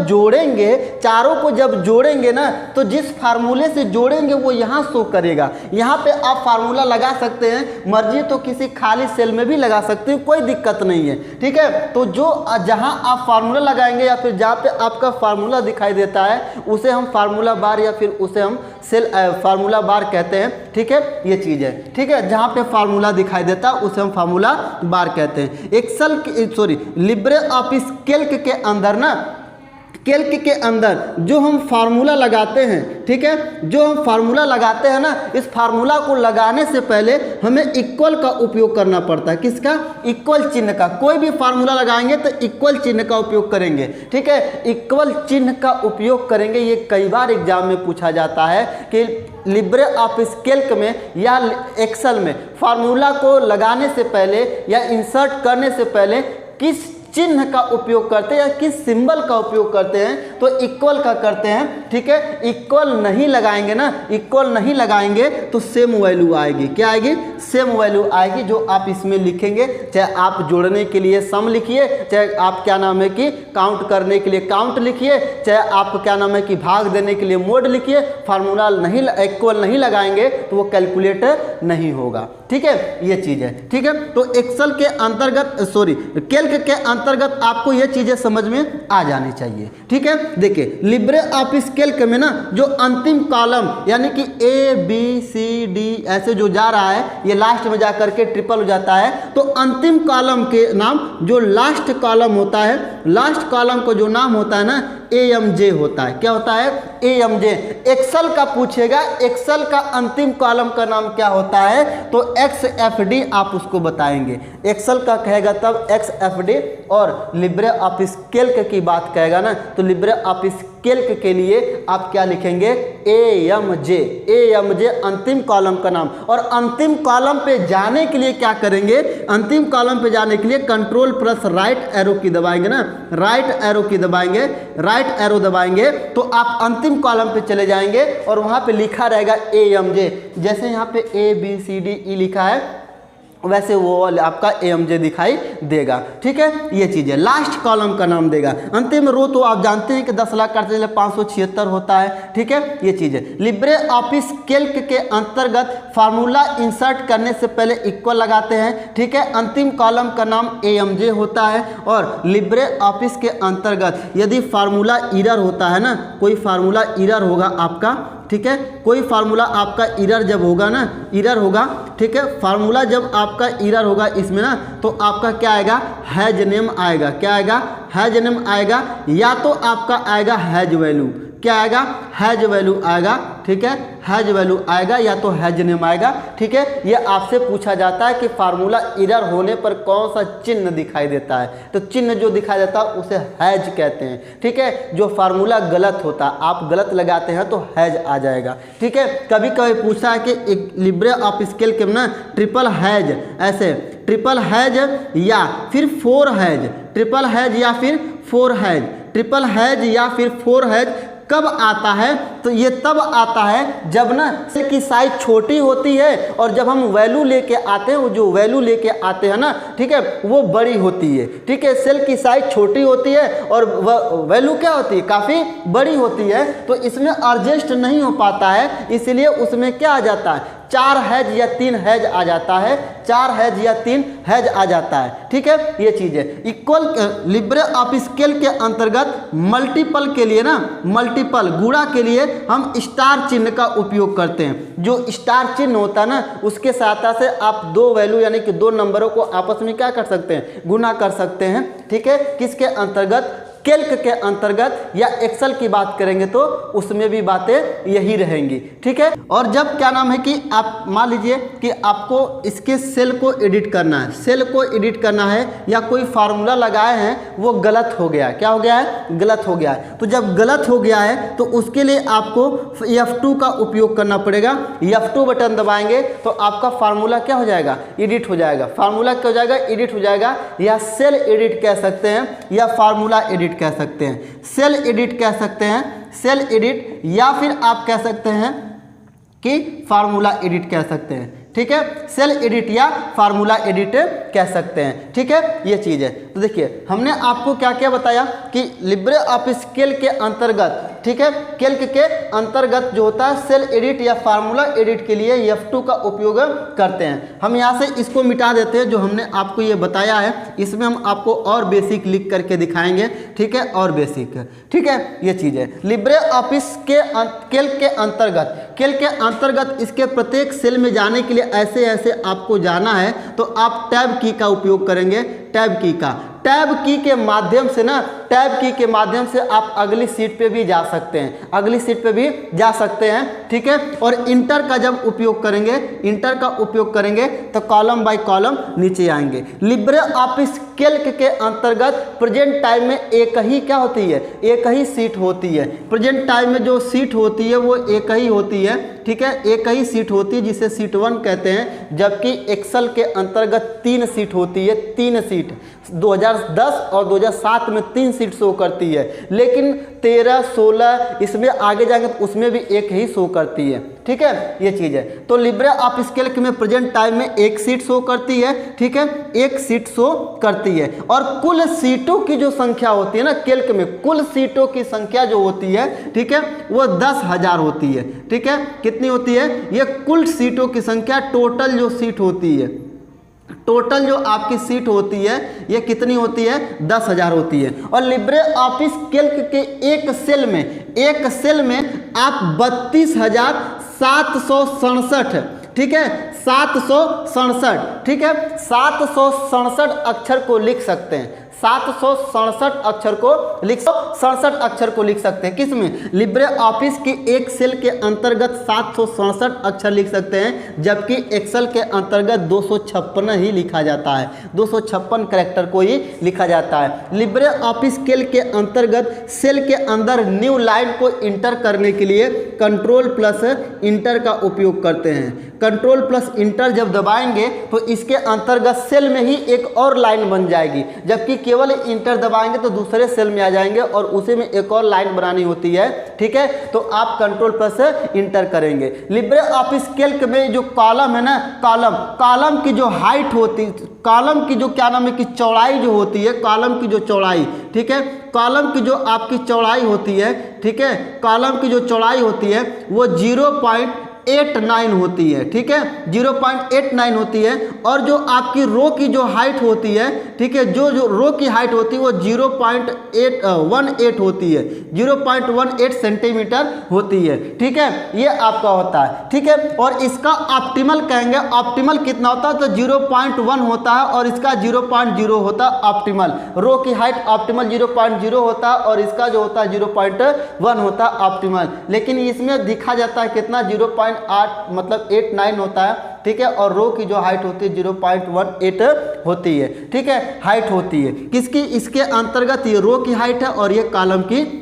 जोड़ेंगे ना, तो जिस फार्मूले से जोड़ेंगे वो यहाँ शो करेगा। यहाँ पे आप फार्मूला लगा सकते हैं, मर्जी तो किसी खाली सेल में भी लगा सकते हैं, कोई दिक्कत नहीं है, ठीक है। तो जो जहाँ आप फार्मूला लगाएंगे या फिर जहाँ पे आपका फार्मूला दिखाई देता है उसे हम फार्मूला बार या फिर उसे हम सेल फार्मूला बार कहते हैं, ठीक है, ये चीज़ है, ठीक है। जहाँ पे फार्मूला दिखाई देता है उसे हम फार्मूला बार कहते हैं। लिब्रे ऑफिस कैल्क के अंदर ना, कैल्क के अंदर जो हम फार्मूला लगाते हैं, ठीक है, जो हम फार्मूला लगाते हैं ना, इस फार्मूला को लगाने से पहले हमें इक्वल का उपयोग करना पड़ता है। किसका? इक्वल चिन्ह का। कोई भी फार्मूला लगाएंगे तो इक्वल चिन्ह का उपयोग करेंगे, ठीक है, इक्वल चिन्ह का उपयोग करेंगे। ये कई बार एग्जाम में पूछा जाता है कि लिब्रे ऑफिस कैल्क में या एक्सेल में फार्मूला को लगाने से पहले या इंसर्ट करने से पहले किस चिन्ह का उपयोग करते हैं या किस सिंबल का उपयोग करते हैं, तो इक्वल का करते हैं, ठीक है। इक्वल नहीं लगाएंगे ना, इक्वल नहीं लगाएंगे तो सेम वैल्यू आएगी। क्या आएगी? सेम वैल्यू आएगी जो आप इसमें लिखेंगे। चाहे आप जोड़ने के लिए सम लिखिए, चाहे आप क्या नाम है कि काउंट करने के लिए काउंट लिखिए, चाहे आप क्या नाम है कि भाग देने के लिए मोड लिखिए। फार्मूला नहीं, इक्वल नहीं लगाएंगे तो वो कैलकुलेटर नहीं होगा, ठीक है, ये चीज़ है, ठीक है। तो एक्सेल के अंतर्गत कैल्क के अंतर्गत आपको ये चीजें समझ में आ जानी चाहिए, ठीक है। देखिए लिब्रे ऑफिस कैल्क में ना जो अंतिम कॉलम यानी कि ABCD ऐसे जो जा रहा है, ये लास्ट में जाकर के ट्रिपल हो जाता है। तो अंतिम कॉलम के नाम जो लास्ट कॉलम होता है, लास्ट कॉलम को जो नाम होता है ना AMJ होता है। क्या होता है? AMJ। एक्सेल का पूछेगा, एक्सेल का अंतिम कॉलम का नाम क्या होता है, तो XFD आप उसको बताएंगे। एक्सेल का कहेगा तब XFD, और लिब्रे ऑफिस कैल्क की बात कहेगा ना तो लिब्रे ऑफिस कैल्क के लिए आप क्या लिखेंगे? AMJ। AMJ अंतिम कॉलम का नाम। और अंतिम कॉलम पे जाने के लिए क्या करेंगे? अंतिम कॉलम पे जाने के लिए कंट्रोल प्लस राइट एरो की दबाएंगे ना, राइट एरो की दबाएंगे, राइट एरो दबाएंगे तो आप अंतिम कॉलम पे चले जाएंगे और वहां पे लिखा रहेगा AMJ। जैसे यहाँ पे ABCDE लिखा है वैसे वो आपका AMJ दिखाई देगा, ठीक है, ये चीज़ है। लास्ट कॉलम का नाम देगा। अंतिम रो तो आप जानते हैं कि 10 लाख काटते चले 576 होता है, ठीक है, ये चीज़ है। लिब्रे ऑफिस कैल्क के अंतर्गत फार्मूला इंसर्ट करने से पहले इक्वल लगाते हैं, ठीक है। अंतिम कॉलम का नाम AMJ होता है। और लिब्रे ऑफिस के अंतर्गत यदि फार्मूला एरर होता है ना, कोई फार्मूला एरर होगा आपका, ठीक है, कोई फार्मूला आपका एरर जब होगा ना, एरर होगा, ठीक है, फार्मूला जब आपका एरर होगा इसमें ना तो आपका क्या आएगा? हैज नेम आएगा। क्या आएगा? हैज नेम आएगा, या तो आपका आएगा हैज वैल्यू। क्या आएगा? हैज वैल्यू आएगा, ठीक है, हैज वैल्यू आएगा या तो हैज नेम आएगा, ठीक है। ये आपसे पूछा जाता है कि फार्मूला एरर होने पर कौन सा चिन्ह दिखाई देता है, तो चिन्ह जो दिखाई देता है उसे हैज कहते हैं, ठीक है। जो फार्मूला गलत होता है, आप गलत लगाते हैं तो हैज आ जाएगा, ठीक है। कभी कभी पूछा है कि एक लिब्रे ऑफिस कैल्क में ना ट्रिपल हैज, ऐसे ट्रिपल हैज या फिर 4 हैज, ट्रिपल हैज या फिर 4 हैज, ट्रिपल हैज या फिर 4 हैज कब आता है? तो ये तब आता है जब ना सेल की साइज छोटी होती है और जब हम वैल्यू लेके आते हैं, वो जो वैल्यू लेके आते हैं ना, ठीक है, वो बड़ी होती है, ठीक है। सेल की साइज छोटी होती है और वैल्यू क्या होती है? काफ़ी बड़ी होती है, तो इसमें एडजस्ट नहीं हो पाता है, इसलिए उसमें क्या आ जाता है? 4 हैज या 3 हैज आ जाता है, 4 हैज या 3 हैज आ जाता है, ठीक है, ये चीज़ है। इक्वल लिब्रे ऑफिस कैल्क के अंतर्गत मल्टीपल के लिए ना, मल्टीपल गुणा के लिए हम स्टार चिन्ह का उपयोग करते हैं। जो स्टार चिन्ह होता है ना उसके सहायता से आप 2 वैल्यू यानी कि 2 नंबरों को आपस में क्या कर सकते हैं? गुना कर सकते हैं, ठीक है। किसके अंतर्गत? कैल्क के अंतर्गत या एक्सेल की बात करेंगे तो उसमें भी बातें यही रहेंगी, ठीक है। और जब क्या नाम है कि आप मान लीजिए कि आपको इसके सेल को एडिट करना है, सेल को एडिट करना है या कोई फार्मूला लगाए हैं वो गलत हो गया है, क्या हो गया है, गलत हो गया है। तो जब गलत हो गया है तो उसके लिए आपको F2 का उपयोग करना पड़ेगा। F2 बटन दबाएंगे तो आपका फार्मूला क्या हो जाएगा, एडिट हो जाएगा। फार्मूला क्या हो जाएगा, एडिट हो जाएगा। या सेल एडिट कह सकते हैं या फार्मूला एडिट कह सकते हैं। सेल एडिट कह सकते हैं, सेल एडिट, या फिर आप कह सकते हैं कि फार्मूला एडिट कह सकते हैं, ठीक है। सेल एडिट या फार्मूला एडिट कह सकते हैं, ठीक है, ये चीज़ है। तो देखिए हमने आपको क्या क्या बताया कि लिब्रे ऑफिस कैल्क के अंतर्गत, ठीक है, कैल्क के अंतर्गत जो होता है सेल एडिट या फार्मूला एडिट के लिए F2 का उपयोग करते हैं। हम यहाँ से इसको मिटा देते हैं जो हमने आपको ये बताया है, इसमें हम आपको और बेसिक लिख करके दिखाएंगे, ठीक है, और बेसिक, ठीक है, ये चीज़ है। लिब्रे ऑफिस के कैल्क के अंतर्गत, कैल्क के अंतर्गत इसके प्रत्येक सेल में जाने के लिए ऐसे ऐसे आपको जाना है तो आप टैब की का उपयोग करेंगे। टैब की का, टैब की के माध्यम से ना, टैब की के माध्यम से आप अगली सीट पे भी जा सकते हैं, अगली सीट पे भी जा सकते हैं, ठीक है। और इंटर का जब उपयोग करेंगे, इंटर का उपयोग करेंगे तो कॉलम बाय कॉलम नीचे आएंगे। लिब्रे ऑफिस कैल्क के अंतर्गत प्रेजेंट टाइम में एक ही क्या होती है, एक ही सीट होती है। प्रेजेंट टाइम में जो सीट होती है वो एक ही होती है, ठीक है, एक ही सीट होती है जिसे सीट 1 कहते हैं। जबकि एक्सेल के अंतर्गत 3 सीट होती है, 3 सीट। 2010 और 2007 में 3 सीट शो करती है, लेकिन 13, 16 इसमें आगे जाएंगे तो उसमें भी एक ही शो करती है, ठीक है, ये चीज़ है। तो लिब्रे ऑफिस कैल्क में प्रेजेंट टाइम में एक सीट शो करती है, ठीक है, एक सीट शो करती है। और कुल सीटों की जो संख्या होती है ना कैल्क में, कुल सीटों की संख्या जो होती है, ठीक है, वो 10,000 होती है, ठीक है। कितनी होती है, ये कुल सीटों की संख्या, टोटल जो सीट होती है, टोटल जो आपकी सीट होती है ये कितनी होती है, 10,000 होती है। और लिब्रे ऑफिस कैल्क के एक सेल में आप 32,767, ठीक है, 767, ठीक है, 767 अक्षर को लिख सकते हैं। 767 अक्षर को 67 अक्षर को लिख सकते हैं। किसमें, लिब्रे ऑफिस के एक सेल के अंतर्गत 767 अक्षर लिख सकते हैं, जबकि एक्सेल के अंतर्गत 256 ही लिखा जाता है, 256 कैरेक्टर को ही लिखा जाता है। लिब्रे ऑफिस कैल्क के अंतर्गत सेल के अंदर न्यू लाइन को इंटर करने के लिए कंट्रोल प्लस इंटर का उपयोग करते हैं। कंट्रोल प्लस इंटर जब दबाएंगे तो इसके अंतर्गत सेल में ही एक और लाइन बन जाएगी, जबकि केवल इंटर दबाएंगे तो दूसरे सेल में आ जाएंगे और उसी में एक और लाइन बनानी होती है, ठीक है। तो आप कंट्रोल प्लस इंटर करेंगे। लिब्रे ऑफिस कैल्क में जो कॉलम है ना, कॉलम की जो हाइट होती, कॉलम की जो क्या नाम है कि चौड़ाई जो होती है, कॉलम की जो चौड़ाई, ठीक है, कॉलम की जो आपकी चौड़ाई होती है, ठीक है, कॉलम की जो चौड़ाई होती है वो 0.89 होती है, ठीक है, 0.89 होती है। और जो आपकी रो की जो हाइट होती है, ठीक है, जो रो की हाइट होती है वो 0.18 होती है, 0.18 सेंटीमीटर होती है, ठीक है, ये आपका होता है, ठीक है। और इसका ऑप्टिमल कहेंगे, ऑप्टिमल कितना होता है तो 0.1 होता है और इसका 0.0 होता है ऑप्टिमल। रो की हाइट ऑप्टिमल 0.0 होता है और इसका जो होता है 0.1 होता है ऑप्टिमल। लेकिन इसमें दिखा जाता है कितना 0.8 मतलब 89 होता है, ठीक है। और रो की जो हाइट होती है 0.18 होती है, ठीक है, हाइट होती है। किसकी, इसके अंतर्गत ये रो की हाइट है और ये कॉलम की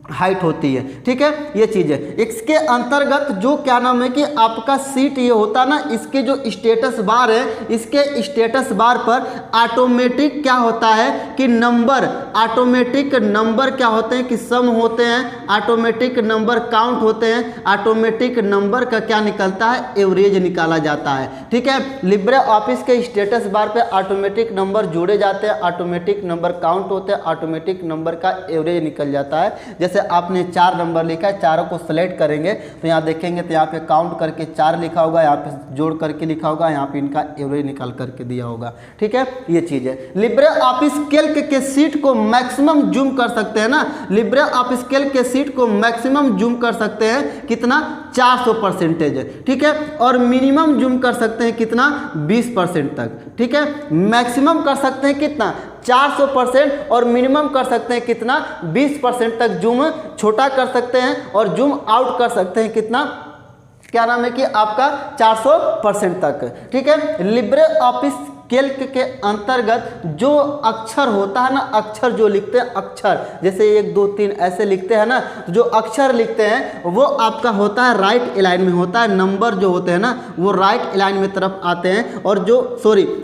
हाइट होती है, ठीक है, ये चीज़ है। इसके अंतर्गत जो क्या नाम है कि आपका सीट ये होता है ना, इसके जो स्टेटस बार है, इसके स्टेटस बार पर ऑटोमेटिक क्या होता है कि नंबर, ऑटोमेटिक नंबर क्या होते हैं कि सम होते हैं, ऑटोमेटिक नंबर काउंट होते हैं, ऑटोमेटिक नंबर का क्या निकलता है, एवरेज निकाला जाता है, ठीक है। लिब्रे ऑफिस के स्टेटस बार पे ऑटोमेटिक नंबर जोड़े जाते हैं, ऑटोमेटिक नंबर काउंट होते हैं, ऑटोमेटिक नंबर का एवरेज निकल जाता है। जैसे आपने 4 नंबर लिखा है, चारों को सेलेक्ट करेंगे तो यहाँ देखेंगे तो यहाँ पे काउंट करके 4 लिखा होगा, यहाँ पे जोड़ करके लिखा होगा, यहाँ पे इनका एवरेज निकाल करके दिया होगा, ठीक है, ये चीज़ है। लिब्रे ऑफिस कैल्क के सीट को मैक्सिमम जूम कर सकते हैं ना, लिब्रे ऑफिस कैल्क के सीट को मैक्सिमम जूम कर सकते हैं कितना, 400%, ठीक है। और मिनिमम जूम कर सकते हैं कितना, 20% तक, ठीक है। मैक्सिमम कर सकते हैं कितना, 400% और मिनिमम कर सकते हैं कितना 20% तक जूम छोटा कर सकते हैं और जूम आउट कर सकते हैं कितना, क्या नाम है कि आपका 400% तक। ठीक है, लिब्रे ऑफिस कैल्क के अंतर्गत जो अक्षर होता है ना, अक्षर जो लिखते हैं, अक्षर जैसे 1 2 3 ऐसे लिखते हैं ना, जो अक्षर लिखते हैं वो आपका होता है राइट अलाइन में होता है। नंबर जो होते हैं ना वो राइट अलाइन में तरफ आते हैं, और जो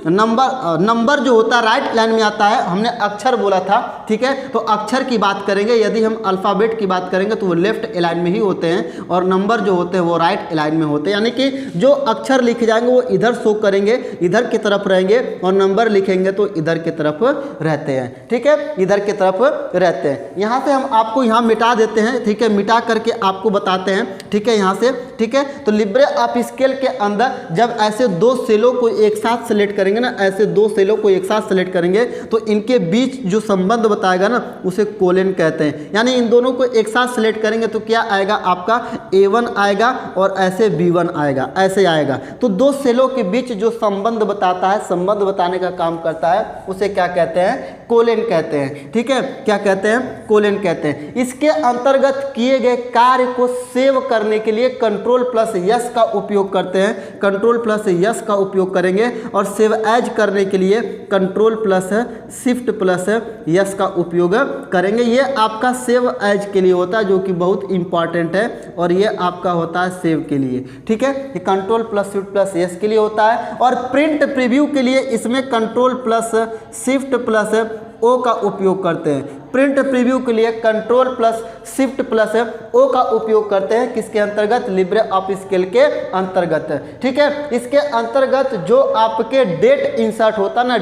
नंबर जो होता है राइट अलाइन में आता है। हमने अक्षर बोला था, ठीक है, तो अक्षर की बात करेंगे, यदि हम अल्फ़ाबेट की बात करेंगे तो वो लेफ्ट अलाइन में ही होते हैं, और नंबर जो होते हैं वो राइट अलाइन में होते हैं। यानी कि जो अक्षर लिखे जाएंगे वो इधर शो करेंगे, इधर की तरफ रहेंगे, और नंबर लिखेंगे तो इधर की तरफ रहते हैं। ठीक है, इधर की तरफ रहते हैं। यहां से हम आपको यहां मिटा देते हैं, ठीक है, मिटा करके आपको बताते हैं, ठीक है, यहां से। ठीक है, तो लिब्रे ऑफिस कैल्क के अंदर जब ऐसे 2 सेलों को एक साथ सेलेक्ट करेंगे ना, ऐसे 2 सेलों को एक साथ सेलेक्ट करेंगे तो इनके बीच जो संबंध बताएगा ना उसे कोलन कहते हैं। यानी इन दोनों को एक साथ सेलेक्ट करेंगे तो क्या आएगा आपका A1 आएगा और ऐसे B1 आएगा, ऐसे आएगा। तो 2 सेलों के बीच जो संबंध बताता है, संबंध बताने का काम करता है, उसे क्या कहते हैं, कोलन कहते हैं। ठीक है, क्या कहते हैं, कोलन कहते हैं। इसके अंतर्गत किए गए कार्य को सेव करने के लिए Ctrl+S का उपयोग करते हैं, Ctrl+S का उपयोग करेंगे, और सेव एज करने के लिए Ctrl+Shift+S का उपयोग करेंगे। ये आपका सेव एज के लिए होता है, जो कि बहुत इंपॉर्टेंट है, और ये आपका होता है सेव के लिए। ठीक है, ये Ctrl+Shift+S के लिए होता है, और प्रिंट प्रीव्यू के लिए इसमें Ctrl+Shift+O का उपयोग करते हैं। प्रिंट प्रीव्यू के लिए Ctrl+Shift+O का उपयोग करते हैं, किसके अंतर्गत, लिब्रे ऑफिस कैल्क के अंतर्गत। ठीक है, इसके अंतर्गत जो आपके डेट इंसर्ट होता है ना,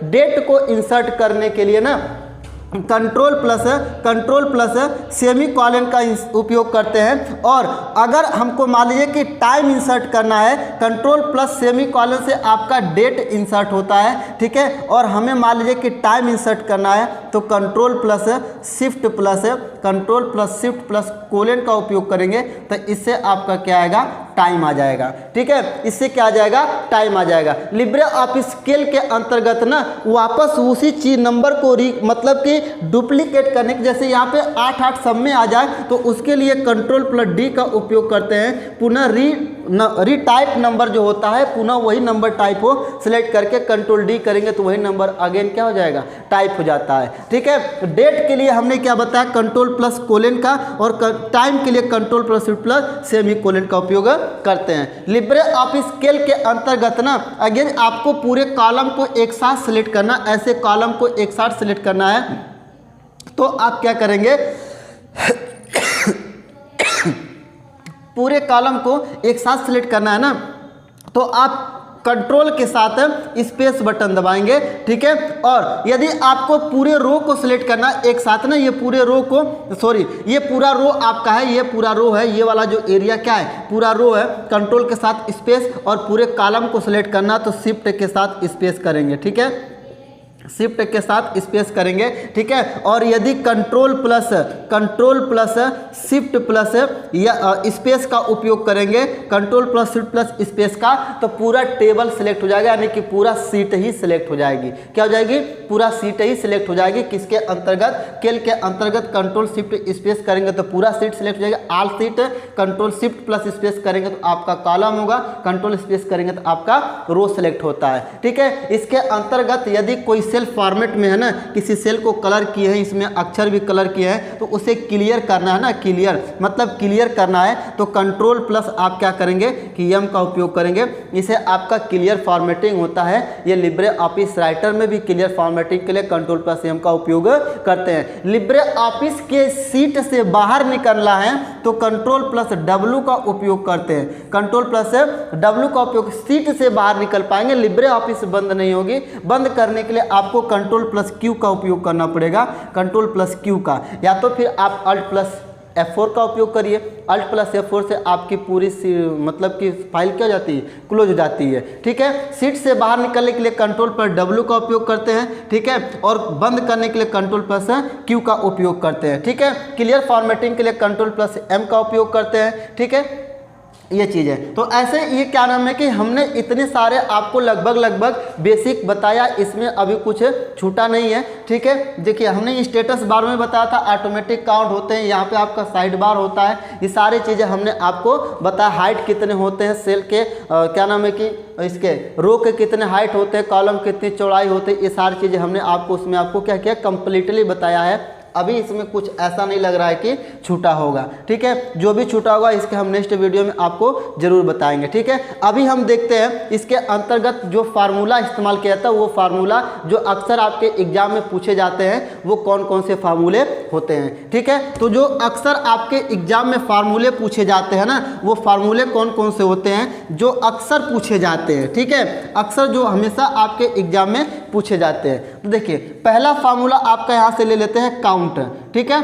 डेट को इंसर्ट करने के लिए ना कंट्रोल प्लस सेमीकोलन का उपयोग करते हैं। और अगर हमको मान लीजिए कि टाइम इंसर्ट करना है, Ctrl+सेमीकोलन से आपका डेट इंसर्ट होता है। ठीक है, और हमें मान लीजिए कि टाइम इंसर्ट करना है तो Ctrl+Shift+कोलन का उपयोग करेंगे, तो इससे आपका क्या आएगा, टाइम आ जाएगा। ठीक है, इससे क्या आ जाएगा, टाइम आ जाएगा। लिब्रे ऑफिस कैल्क के अंतर्गत ना वापस उसी चीज नंबर को मतलब कि डुप्लीकेट करने के, जैसे यहाँ पे 8 सब में आ जाए तो उसके लिए Ctrl+D का उपयोग करते हैं। पुनः रीटाइप नंबर जो होता है, पुनः वही नंबर टाइप हो, सिलेक्ट करके Ctrl+D करेंगे तो वही नंबर अगेन क्या हो जाएगा, टाइप हो जाता है। ठीक है, डेट के लिए हमने क्या बताया, Ctrl+कोलन का, और टाइम के लिए Ctrl+Shift+सेमीकोलन का उपयोग करते हैं। लिब्रे ऑफिस कैल्क के अंतर्गत ना अगेन आपको पूरे कॉलम को एक साथ सिलेक्ट करना, ऐसे कॉलम को एक साथ सिलेक्ट करना है, तो आप क्या करेंगे पूरे कॉलम को एक साथ सिलेक्ट करना है ना, तो आप कंट्रोल के साथ स्पेस बटन दबाएंगे। ठीक है, और यदि आपको पूरे रो को सिलेक्ट करना एक साथ ना, ये पूरे रो को, सॉरी, ये पूरा रो आपका है, ये पूरा रो है, ये वाला जो एरिया क्या है, पूरा रो है। कंट्रोल के साथ स्पेस, और पूरे कॉलम को सिलेक्ट करना तो शिफ्ट के साथ स्पेस करेंगे। ठीक है, शिफ्ट के साथ स्पेस करेंगे। ठीक है, और यदि Ctrl+Shift+ या स्पेस का उपयोग करेंगे, Ctrl+Shift+ स्पेस का, तो पूरा टेबल सिलेक्ट हो जाएगा, यानी कि पूरा सीट ही सिलेक्ट हो जाएगी। क्या हो जाएगी, पूरा सीट ही सिलेक्ट हो जाएगी। किसके अंतर्गत, कैल्क के अंतर्गत Ctrl+Shift+ करेंगे तो पूरा सीट सिलेक्ट हो जाएगा, ऑल सीट। Ctrl+Shift+ करेंगे तो आपका कॉलम होगा, Ctrl+ करेंगे तो आपका रो सिलेक्ट होता है। ठीक है, इसके अंतर्गत यदि कोई सेल फॉर्मेट में है ना, किसी सेल को कलर किए हैं, इसमें अक्षर भी कलर किए हैं, तो उसे क्लियर करना है ना, क्लियर मतलब क्लियर करना है, तो Ctrl+ आप क्या करेंगे कि M का उपयोग करेंगे। इसे आपका क्लियर फॉर्मेटिंग होता है। ये लिब्रे ऑफिस राइटर में भी क्लियर फॉर्मेटिंग के लिए Ctrl+M का उपयोग करते हैं। लिब्रे ऑफिस के सीट से बाहर निकलना है तो Ctrl+W का उपयोग करते हैं। Ctrl+W का उपयोग, सीट से बाहर निकल पाएंगे, लिब्रे ऑफिस बंद नहीं होगी। बंद करने के लिए आपको Ctrl+Q का उपयोग करना पड़ेगा, Ctrl+Q का, या तो फिर आप Alt+F4 का उपयोग करिए। Alt+F4 से आपकी पूरी मतलब कि फाइल क्या हो जाती है, क्लोज हो जाती है। ठीक है, सीट से बाहर निकलने के लिए Ctrl+W का उपयोग करते हैं। ठीक है, और बंद करने के लिए Ctrl+Q का उपयोग करते हैं। ठीक है, क्लियर फॉर्मेटिंग के लिए Ctrl+M का उपयोग करते हैं। ठीक है, ये चीज़ है। तो ऐसे ये क्या नाम है कि हमने इतने सारे आपको लगभग बेसिक बताया, इसमें अभी कुछ छूटा नहीं है। ठीक है, देखिए हमने स्टेटस बार में बताया था, ऑटोमेटिक काउंट होते हैं, यहाँ पे आपका साइड बार होता है, ये सारी चीज़ें हमने आपको बताया। हाइट कितने होते हैं सेल के, क्या नाम है कि इसके रो के कितने हाइट होते हैं, कॉलम कितनी चौड़ाई होती है, ये सारी चीज़ें हमने आपको उसमें आपको क्या किया, कंप्लीटली बताया है। अभी इसमें कुछ ऐसा नहीं लग रहा है कि छूटा होगा। ठीक है, जो भी छूटा होगा इसके हम नेक्स्ट वीडियो में आपको जरूर बताएंगे। ठीक है, अभी हम देखते हैं इसके अंतर्गत जो फार्मूला इस्तेमाल किया था, वो फार्मूला जो अक्सर आपके एग्जाम में पूछे जाते हैं वो कौन कौन से फार्मूले होते हैं। ठीक है, तो जो अक्सर आपके एग्जाम में फार्मूले पूछे जाते हैं ना, वो फार्मूले कौन कौन से होते हैं जो अक्सर पूछे जाते हैं। ठीक है, अक्सर जो हमेशा आपके एग्जाम में पूछे जाते हैं। तो देखिए पहला फार्मूला आपका यहाँ से ले लेते हैं काउंट। ठीक है,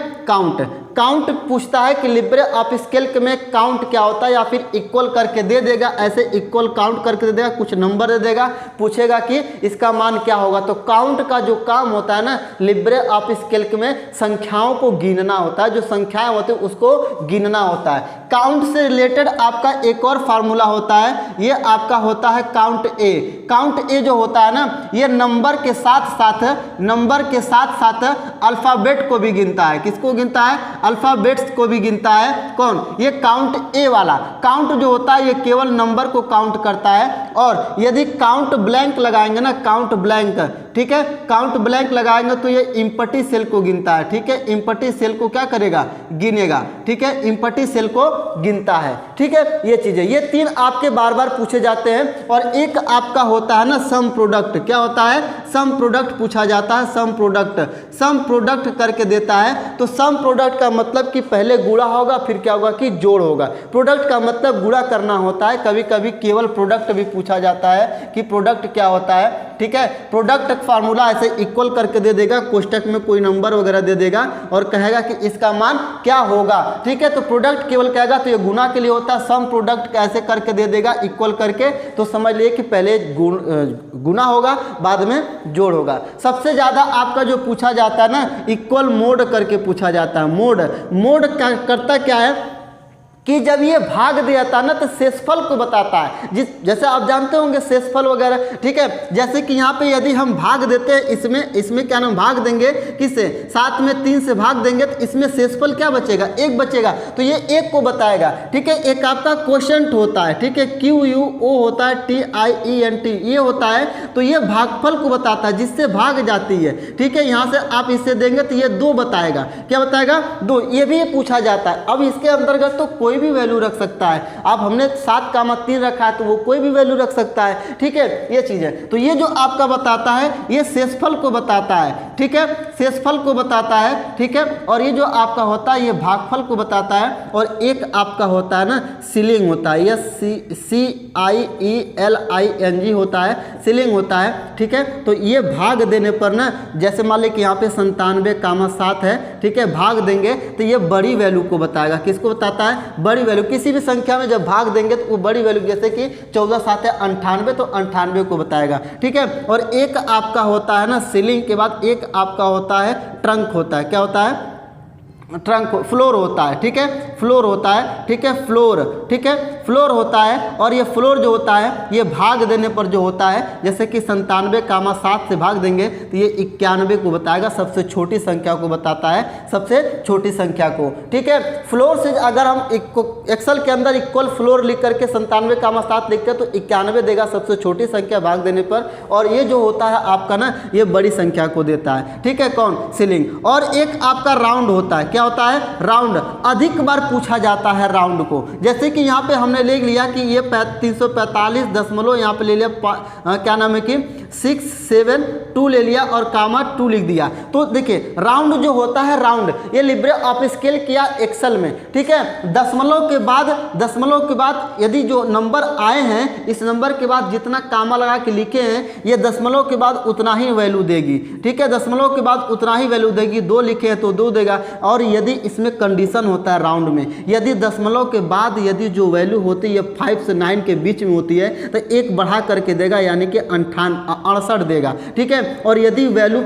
काउंट पूछता है कि लिब्रे ऑफिस कैल्क में काउंट क्या होता है, या फिर इक्वल करके दे देगा, ऐसे इक्वल काउंट करके दे देगा, कुछ नंबर दे देगा, पूछेगा कि इसका मान क्या होगा। तो काउंट का जो काम होता है ना, लिब्रे ऑफिस कैल्क में संख्याओं को गिनना होता है, जो संख्याएं होती है उसको गिनना होता है। काउंट से रिलेटेड आपका एक और फार्मूला होता है, ये आपका होता है काउंट ए। काउंट ए जो होता है ना, ये नंबर के साथ साथ अल्फाबेट को भी गिनता है। किसको गिनता है? अल्फाबेट्स को भी गिनता है। कौन? ये काउंट ए वाला। काउंट जो होता है ये केवल नंबर को काउंट करता है, और यदि काउंट ब्लैंक लगाएंगे ना, काउंट ब्लैंक, ठीक है, काउंट ब्लैंक लगाएंगे तो ये इंपटी सेल को गिनता है। ठीक है, इंपटी सेल को क्या करेगा? गिनेगा। ठीक है, इंपटी सेल को गिनता है। ठीक है, ये चीजें, ये तीन आपके बार बार पूछे जाते हैं। और एक आपका होता है ना सम प्रोडक्ट। क्या होता है? सम प्रोडक्ट पूछा जाता है। सम प्रोडक्ट करके देता है। तो सम प्रोडक्ट का मतलब कि पहले गुणा होगा, फिर क्या होगा कि जोड़ होगा। प्रोडक्ट का मतलब गुणा करना होता है। कभी कभी केवल प्रोडक्ट भी पूछा जाता है कि प्रोडक्ट क्या होता है। ठीक है, प्रोडक्ट फार्मूला ऐसे इक्वल करके दे देगा, कोष्टक में कोई नंबर वगैरह दे देगा और कहेगा कि इसका मान क्या होगा। ठीक है, तो प्रोडक्ट केवल कहेगा तो ये गुना के लिए होता है। सम प्रोडक्ट कैसे करके दे देगा? इक्वल करके। तो समझ लिए कि पहले गुना होगा, बाद में जोड़ होगा। सबसे ज्यादा आपका जो पूछा जाता है ना, इक्वल मोड करके पूछा जाता है। मोड करता क्या है कि जब ये भाग देता ना तो शेषफल को बताता है। जैसे आप जानते होंगे शेषफल वगैरह। ठीक है, जैसे कि यहाँ पे यदि हम भाग देते हैं, इसमें क्या नाम, भाग देंगे किससे? 7 में 3 से भाग देंगे तो इसमें शेषफल क्या बचेगा? 1 बचेगा। तो ये 1 को बताएगा। ठीक है, एक आपका क्वोशंट होता है। ठीक है, QUO होता है, TIENT ये होता है। तो ये भागफल को बताता है, जिससे भाग जाती है। ठीक है, यहाँ से आप इससे देंगे तो ये 2 बताएगा। क्या बताएगा? 2। ये भी पूछा जाता है। अब इसके अंतर्गत तो कोई भी वैल्यू रख सकता है। अब हमने 7,3 रखा है तो वो कोई भी वैल्यू रख सकता है। ठीक है, ये चीज है। तो ये जो आपका बताता है ये शेषफल को बताता है। ठीक है, शेषफल को बताता है। ठीक है, और ये जो आपका होता है ये भागफल को बताता है। और एक आपका होता है ना सीलिंग होता है, ये CIELING होता है, सीलिंग होता है। ठीक है, तो ये भाग देने पर ना, जैसे मान ली कि यहाँ पे 97,7 है। ठीक है, भाग देंगे तो ये बड़ी वैल्यू को बताएगा। किसको बताता है? बड़ी वैल्यू। किसी भी संख्या में जब भाग देंगे तो वो बड़ी वैल्यू, जैसे कि 14 7 है 98, तो 98 को बताएगा। ठीक है, और एक आपका होता है ना सीलिंग के बाद एक आपका होता है ट्रंक होता है। क्या होता है? ट्रंक, फ्लोर होता है। ठीक है, फ्लोर होता है। ठीक है, फ्लोर। ठीक है, फ्लोर होता है। और ये फ्लोर जो होता है ये भाग देने पर जो होता है, जैसे कि 97,7 से भाग देंगे तो ये 91 को बताएगा। सबसे छोटी संख्या को बताता है, सबसे छोटी संख्या को। ठीक है, फ्लोर से अगर हम एक्सेल के अंदर इक्वल फ्लोर लिख करके 97,7 लिखते हैं तो 91 देगा सबसे छोटी संख्या भाग देने पर। और ये जो होता है आपका ना, ये बड़ी संख्या को देता है। ठीक है, कौन? सीलिंग। और एक आपका राउंड होता है। क्या होता है? राउंड। अधिक बार पूछा जाता है राउंड को। जैसे कि यहाँ पे हमने ले लिया कि ये 345 दशमलव यहाँ पे ले लिया, क्या नाम है कि 672 ले लिया और कामा 2 लिख दिया। तो देखिए राउंड जो होता है, राउंड ये लिब्रे ऑफिस कैल किया एक्सेल में। ठीक है, दशमलव के बाद यदि जो नंबर आए हैं, इस नंबर के बाद जितना कामा लगा के लिखे हैं, ये दशमलव के बाद उतना ही वैल्यू देगी। ठीक है, दशमलव के बाद उतना ही वैल्यू देगी। 2 लिखे हैं तो 2 देगा। और यदि इसमें कंडीशन होता है राउंड में, यदि दशमलव के बाद यदि जो वैल्यू होती है 5 से 9 के बीच में होती है तो 1 बढ़ा करके देगा, यानी कि 68 देगा, ठीक है। और यदि वैल्यू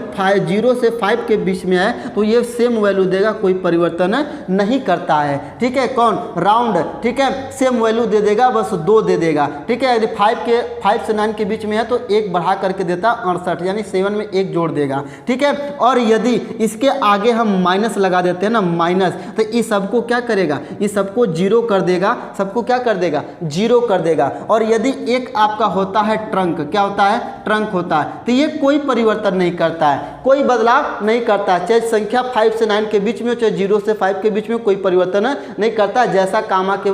0 से 5 के बीच में है तो ये सेम वैल्यू देगा, कोई परिवर्तन नहीं करता है, ठीक है। कौन? राउंड, ठीक है, सेम वैल्यू दे देगा, बस 2 दे देगा, ठीक है। यदि 5 से 9 के बीच में है तो 1 बढ़ा करके देता 68, यानी 7 में 1 जोड़ देगा, ठीक है। और यदि इसके आगे हम माइनस लगा देते हैं ना, माइनस, तो इस सबको क्या करेगा? इस सबको 0 कर देगा, सबको क्या कर देगा? 0 कर देगा। और यदि एक आपका होता है ट्रंक, क्या होता है? ट्रंक होता है, तो ये कोई परिवर्तन नहीं करता है, कोई बदलाव नहीं करता है, चाहे संख्या 5 से 9 के बीच में हो, चाहे 0 से 5 के बीच में, कोई परिवर्तन नहीं करता। जैसा कामा के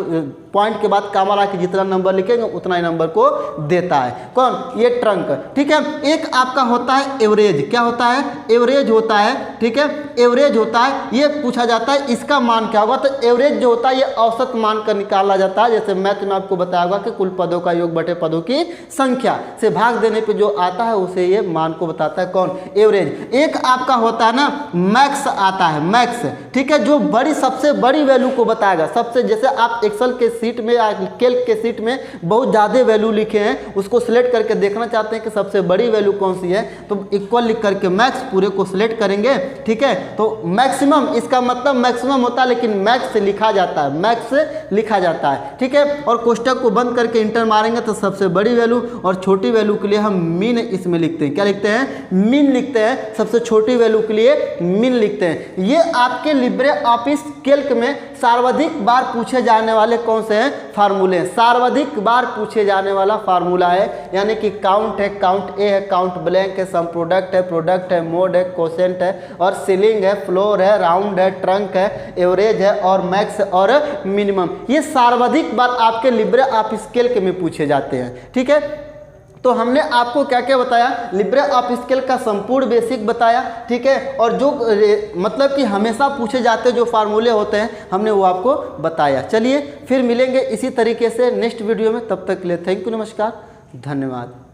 पॉइंट के बाद कामा ला के जितना नंबर लिखेंगे उतना ही नंबर को देता है। कौन? ये ट्रंक, ठीक है। एक आपका होता है एवरेज, क्या होता है? एवरेज होता है, ठीक है, एवरेज होता है। ये पूछा जाता है इसका मान क्या होगा, तो एवरेज जो होता है ये औसत मान कर निकाला जाता है। जैसे मैथ में आपको बताया होगा कि कुल पदों का योग बटे पदों की संख्या से भाग देने पे जो आता है उसे ये मान को बताता है। कौन? एवरेज। एक आपका होता है ना मैक्स आता है, मैक्स, ठीक है, जो बड़ी सबसे बड़ी वैल्यू को बताएगा। सबसे, जैसे आप एक्सेल के सीट में या कैल्क के सीट में बहुत ज़्यादा वैल्यू लिखे हैं, उसको सिलेक्ट करके देखना चाहते हैं कि सबसे बड़ी वैल्यू कौन सी है, तो इक्वल लिख करके मैक्स पूरे को सिलेक्ट करेंगे, ठीक है। तो मैक्सिमम, इसका मतलब मैक्सिमम होता है, लेकिन मैक्स से लिखा जाता है, मैक्स से लिखा जाता है, ठीक है। और कोष्टक को बंद करके इंटर मारेंगे तो सबसे बड़ी वैल्यू, और छोटी वैल्यू के लिए हम मीन इसमें लिखते हैं। क्या लिखते हैं? मीन लिखते हैं। सबसे छोटी वैल्यू के लिए मीन लिखते हैं। ये आपके लिब्रे ऑफिस कैल्क में सर्वाधिक बार पूछे जाने वाले कौन से हैं? फार्मूले। सर्वाधिक बार पूछे जाने वाला फार्मूला है, यानी कि काउंट है, काउंट ए है, काउंट ब्लैंक है, सम प्रोडक्ट है, मोड है, कोसेंट है, और सीलिंग है, फ्लोर है, राउंड है, ट्रंक है, एवरेज है, और मैक्स और मिनिमम। ये सर्वाधिक बार आपके लिब्रे ऑफिस कैल्क में पूछे जाते हैं, ठीक है। तो हमने आपको क्या क्या बताया? लिब्रे ऑफिस कैल्क का संपूर्ण बेसिक बताया, ठीक है। और जो मतलब कि हमेशा पूछे जाते जो फार्मूले होते हैं हमने वो आपको बताया। चलिए फिर मिलेंगे इसी तरीके से नेक्स्ट वीडियो में, तब तक के लिए थैंक यू, नमस्कार, धन्यवाद।